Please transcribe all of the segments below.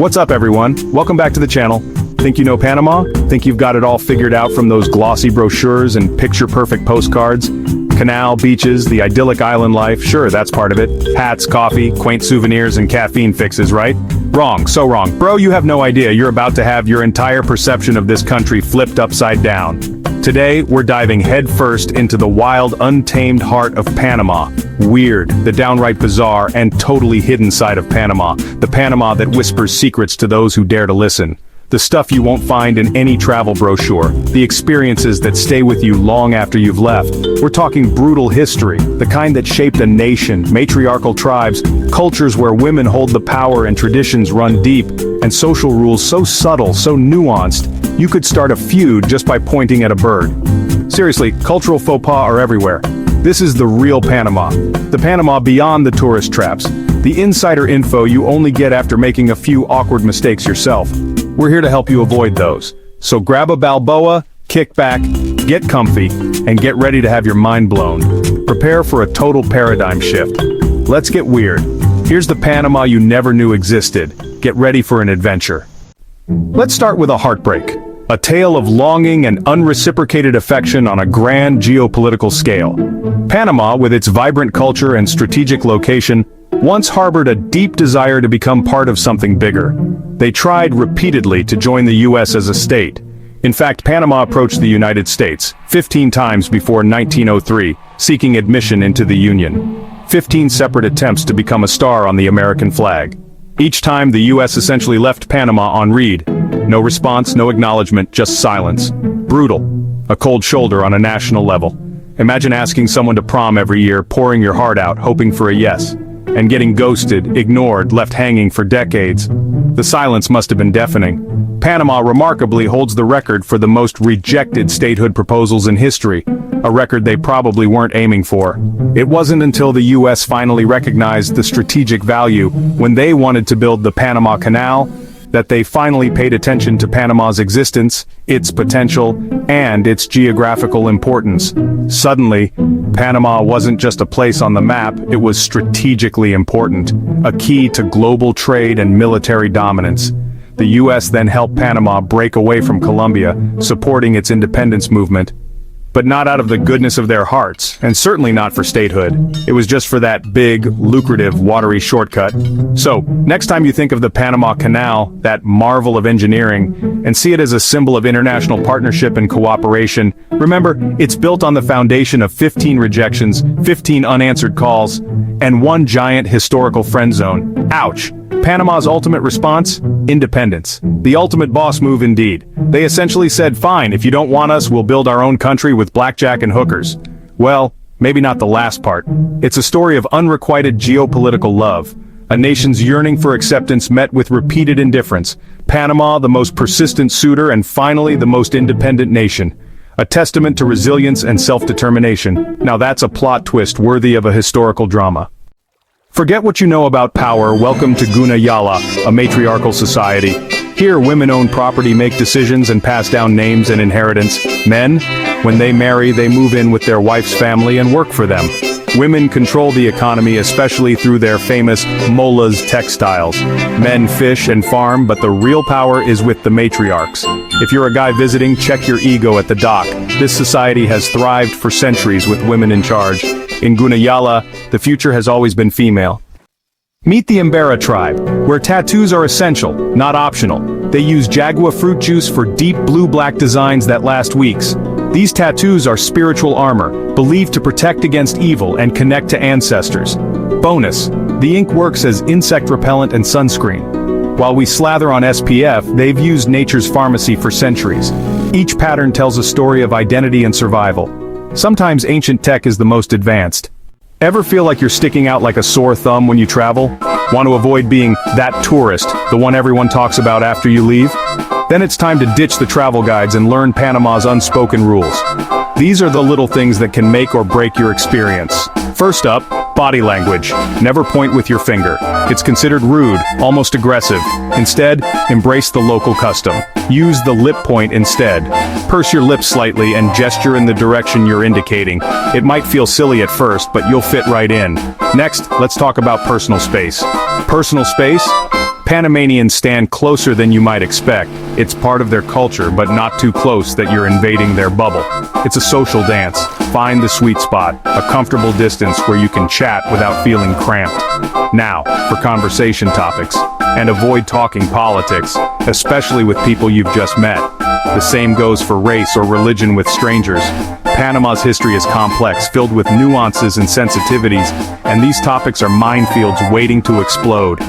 What's up, everyone? Welcome back to the channel. Think you know Panama? Think you've got it all figured out from those glossy brochures and picture-perfect postcards? Canal, beaches, the idyllic island life, sure, that's part of it. Hats, coffee, quaint souvenirs, and caffeine fixes, right? Wrong, so wrong. Bro, you have no idea. You're about to have your entire perception of this country flipped upside down. Today, we're diving headfirst into the wild, untamed heart of Panama. Weird, the downright bizarre, and totally hidden side of Panama. The Panama that whispers secrets to those who dare to listen. The stuff you won't find in any travel brochure. The experiences that stay with you long after you've left. We're talking brutal history, the kind that shaped a nation, matriarchal tribes, cultures where women hold the power and traditions run deep, and social rules so subtle, so nuanced, you could start a feud just by pointing at a bird. Seriously, cultural faux pas are everywhere. This is the real Panama. The Panama beyond the tourist traps. The insider info you only get after making a few awkward mistakes yourself. We're here to help you avoid those. So grab a Balboa, kick back, get comfy, and get ready to have your mind blown. Prepare for a total paradigm shift. Let's get weird. Here's the Panama you never knew existed. Get ready for an adventure. Let's start with a heartbreak. A tale of longing and unreciprocated affection on a grand geopolitical scale. Panama, with its vibrant culture and strategic location, once harbored a deep desire to become part of something bigger. They tried repeatedly to join the U.S. as a state. In fact, Panama approached the United States 15 times before 1903, seeking admission into the Union. 15 separate attempts to become a star on the American flag. Each time the U.S. essentially left Panama on read. No response, no acknowledgement, just silence. Brutal. A cold shoulder on a national level. Imagine asking someone to prom every year, pouring your heart out, hoping for a yes. And getting ghosted, ignored, left hanging for decades. The silence must have been deafening. Panama remarkably holds the record for the most rejected statehood proposals in history, a record they probably weren't aiming for. It wasn't until the U.S. finally recognized the strategic value when they wanted to build the Panama Canal that they finally paid attention to Panama's existence, its potential, and its geographical importance. Suddenly, Panama wasn't just a place on the map, it was strategically important, a key to global trade and military dominance. The U.S. then helped Panama break away from Colombia, supporting its independence movement. But not out of the goodness of their hearts, and certainly not for statehood. It was just for that big, lucrative, watery shortcut. So, next time you think of the Panama Canal, that marvel of engineering, and see it as a symbol of international partnership and cooperation, remember, it's built on the foundation of 15 rejections, 15 unanswered calls, and one giant historical friend zone. Ouch! Panama's ultimate response? Independence. The ultimate boss move indeed. They essentially said, fine, if you don't want us, we'll build our own country with blackjack and hookers. Well, maybe not the last part. It's a story of unrequited geopolitical love. A nation's yearning for acceptance met with repeated indifference. Panama, the most persistent suitor, and finally the most independent nation. A testament to resilience and self-determination. Now that's a plot twist worthy of a historical drama. Forget what you know about power. Welcome to Guna Yala, a matriarchal society. Here, women own property, make decisions, and pass down names and inheritance. Men, when they marry, they move in with their wife's family and work for them. Women control the economy, especially through their famous molas textiles. Men fish and farm, but the real power is with the matriarchs. If you're a guy visiting, check your ego at the dock. This society has thrived for centuries with women in charge. In Gunayala, the future has always been female. Meet the Embera tribe, where tattoos are essential, not optional. They use jagua fruit juice for deep blue-black designs that last weeks. These tattoos are spiritual armor, believed to protect against evil and connect to ancestors. Bonus, the ink works as insect repellent and sunscreen. While we slather on SPF, they've used nature's pharmacy for centuries. Each pattern tells a story of identity and survival. Sometimes ancient tech is the most advanced. Ever feel like you're sticking out like a sore thumb when you travel? Want to avoid being that tourist, the one everyone talks about after you leave? Then it's time to ditch the travel guides and learn Panama's unspoken rules. These are the little things that can make or break your experience. First up, body language. Never point with your finger. It's considered rude, almost aggressive. Instead, embrace the local custom. Use the lip point instead. Purse your lips slightly and gesture in the direction you're indicating. It might feel silly at first, but you'll fit right in. Next, let's talk about personal space. Personal space? Panamanians stand closer than you might expect. It's part of their culture, but not too close that you're invading their bubble. It's a social dance. Find the sweet spot, a comfortable distance where you can chat without feeling cramped. Now, for conversation topics. And avoid talking politics, especially with people you've just met. The same goes for race or religion with strangers. Panama's history is complex, filled with nuances and sensitivities, and these topics are minefields waiting to explode.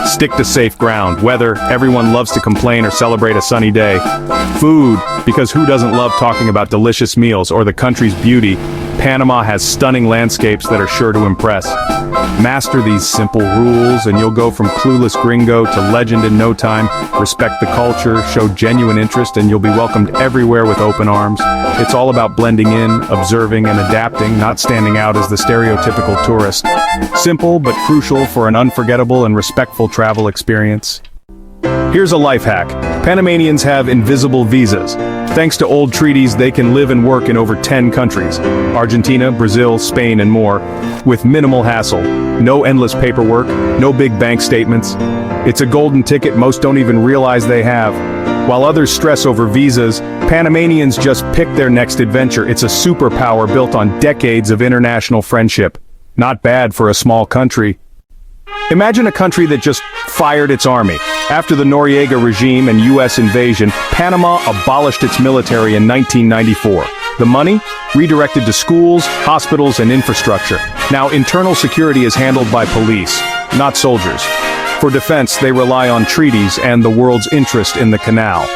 Stick to safe ground. Weather, everyone loves to complain or celebrate a sunny day. Food, because who doesn't love talking about delicious meals or the country's beauty? Panama has stunning landscapes that are sure to impress. Master these simple rules and you'll go from clueless gringo to legend in no time. Respect the culture, show genuine interest, and you'll be welcomed everywhere with open arms. It's all about blending in, observing, and adapting, not standing out as the stereotypical tourist. Simple but crucial for an unforgettable and respectful travel experience. Here's a life hack. Panamanians have invisible visas. Thanks to old treaties, they can live and work in over 10 countries. Argentina, Brazil, Spain, and more. With minimal hassle. No endless paperwork, no big bank statements. It's a golden ticket most don't even realize they have. While others stress over visas, Panamanians just pick their next adventure. It's a superpower built on decades of international friendship. Not bad for a small country. Imagine a country that just fired its army. After the Noriega regime and U.S. invasion, Panama abolished its military in 1994. The money? Redirected to schools, hospitals, and infrastructure. Now internal security is handled by police, not soldiers. For defense, they rely on treaties and the world's interest in the canal.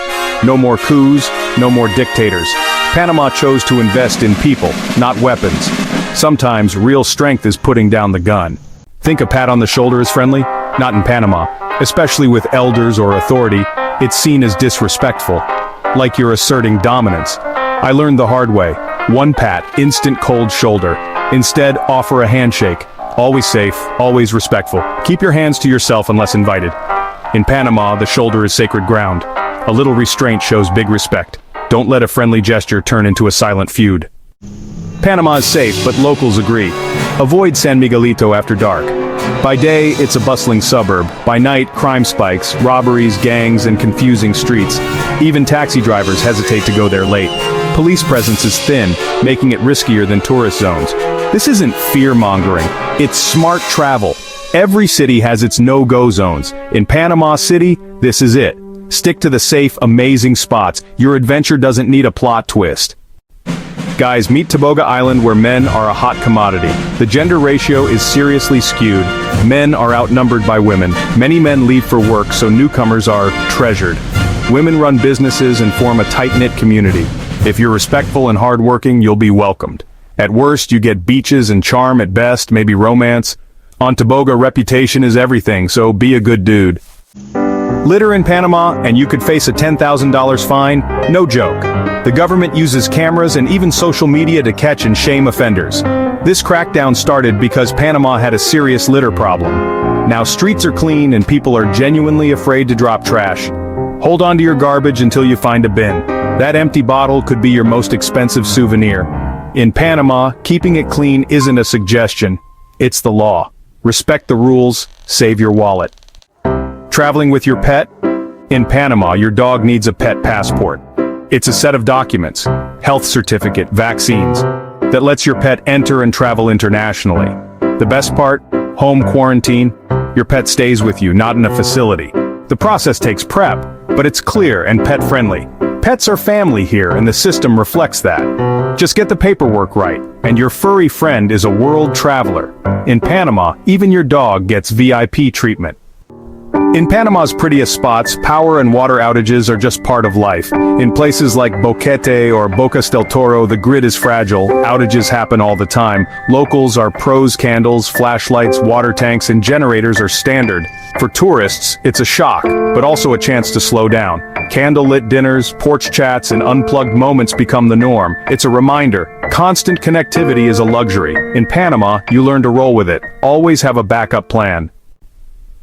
No more coups, no more dictators. Panama chose to invest in people, not weapons. Sometimes real strength is putting down the gun. Think a pat on the shoulder is friendly? Not in Panama. Especially with elders or authority, it's seen as disrespectful. Like you're asserting dominance. I learned the hard way. One pat, instant cold shoulder. Instead, offer a handshake. Always safe, always respectful. Keep your hands to yourself unless invited. In Panama, the shoulder is sacred ground. A little restraint shows big respect. Don't let a friendly gesture turn into a silent feud. Panama is safe, but locals agree. Avoid San Miguelito after dark. By day, it's a bustling suburb. By night, crime spikes, robberies, gangs, and confusing streets. Even taxi drivers hesitate to go there late. Police presence is thin, making it riskier than tourist zones. This isn't fear-mongering, it's smart travel. Every city has its no-go zones. In Panama City, this is it. Stick to the safe, amazing spots. Your adventure doesn't need a plot twist. Guys, meet Taboga Island where men are a hot commodity. The gender ratio is seriously skewed. Men are outnumbered by women. Many men leave for work, so newcomers are treasured. Women run businesses and form a tight-knit community. If you're respectful and hardworking, you'll be welcomed. At worst, you get beaches and charm. At best, maybe romance. On Taboga, reputation is everything, so be a good dude. Litter in Panama, and you could face a $10,000 fine? No joke. The government uses cameras and even social media to catch and shame offenders. This crackdown started because Panama had a serious litter problem. Now streets are clean and people are genuinely afraid to drop trash. Hold on to your garbage until you find a bin. That empty bottle could be your most expensive souvenir. In Panama, keeping it clean isn't a suggestion. It's the law. Respect the rules, save your wallet. Traveling with your pet? In Panama, your dog needs a pet passport. It's a set of documents, health certificate, vaccines, that lets your pet enter and travel internationally. The best part? Home quarantine. Your pet stays with you, not in a facility. The process takes prep, but it's clear and pet-friendly. Pets are family here, and the system reflects that. Just get the paperwork right, and your furry friend is a world traveler. In Panama, even your dog gets VIP treatment. In Panama's prettiest spots, power and water outages are just part of life. In places like Boquete or Bocas del Toro, the grid is fragile. Outages happen all the time. Locals are pros candles, flashlights, water tanks, and generators are standard. For tourists, it's a shock, but also a chance to slow down. Candlelit dinners, porch chats, and unplugged moments become the norm. It's a reminder. Constant connectivity is a luxury. In Panama, you learn to roll with it. Always have a backup plan.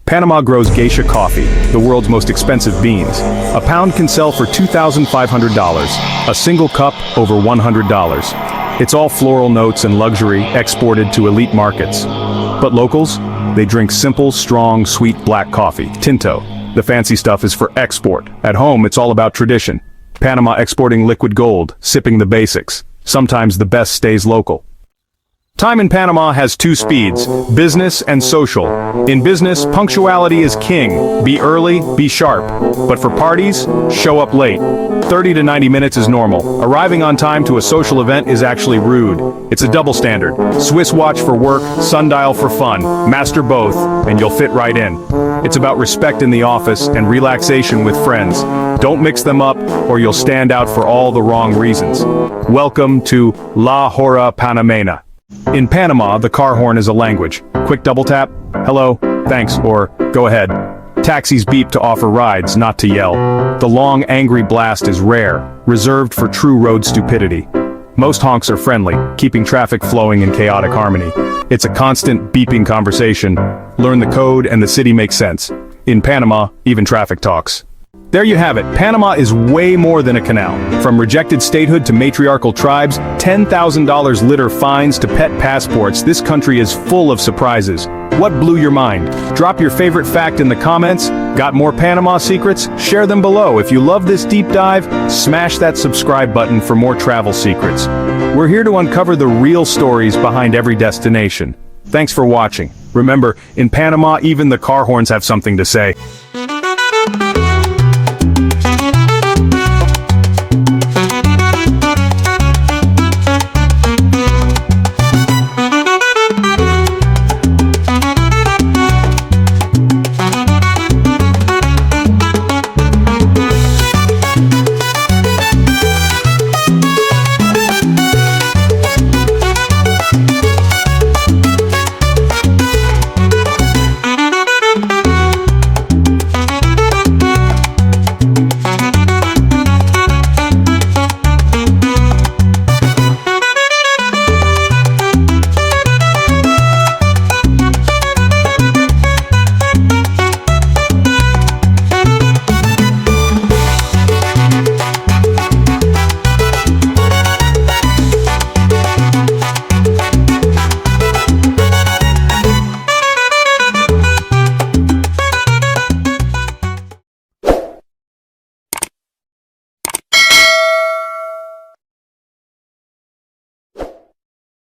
Panama grows Geisha Coffee, the world's most expensive beans. A pound can sell for $2,500. A single cup, over $100. It's all floral notes and luxury, exported to elite markets. But locals? They drink simple, strong, sweet black coffee, tinto. The fancy stuff is for export. At home, it's all about tradition. Panama exporting liquid gold, sipping the basics. Sometimes the best stays local. Time in Panama has two speeds, business and social. In business, punctuality is king. Be early, be sharp. But for parties, show up late. 30 to 90 minutes is normal. Arriving on time to a social event is actually rude. It's a double standard. Swiss watch for work, sundial for fun. Master both, and you'll fit right in. It's about respect in the office and relaxation with friends. Don't mix them up, or you'll stand out for all the wrong reasons. Welcome to La Hora Panamena. In Panama, the car horn is a language. Quick double tap, hello, thanks, or go ahead. Taxis beep to offer rides, not to yell. The long, angry blast is rare, reserved for true road stupidity. Most honks are friendly, keeping traffic flowing in chaotic harmony. It's a constant, beeping conversation. Learn the code and the city makes sense. In Panama, even traffic talks. There you have it. Panama is way more than a canal. From rejected statehood to matriarchal tribes, $10,000 litter fines to pet passports, this country is full of surprises. What blew your mind? Drop your favorite fact in the comments. Got more Panama secrets? Share them below. If you love this deep dive, smash that subscribe button for more travel secrets. We're here to uncover the real stories behind every destination. Thanks for watching. Remember, in Panama, even the car horns have something to say.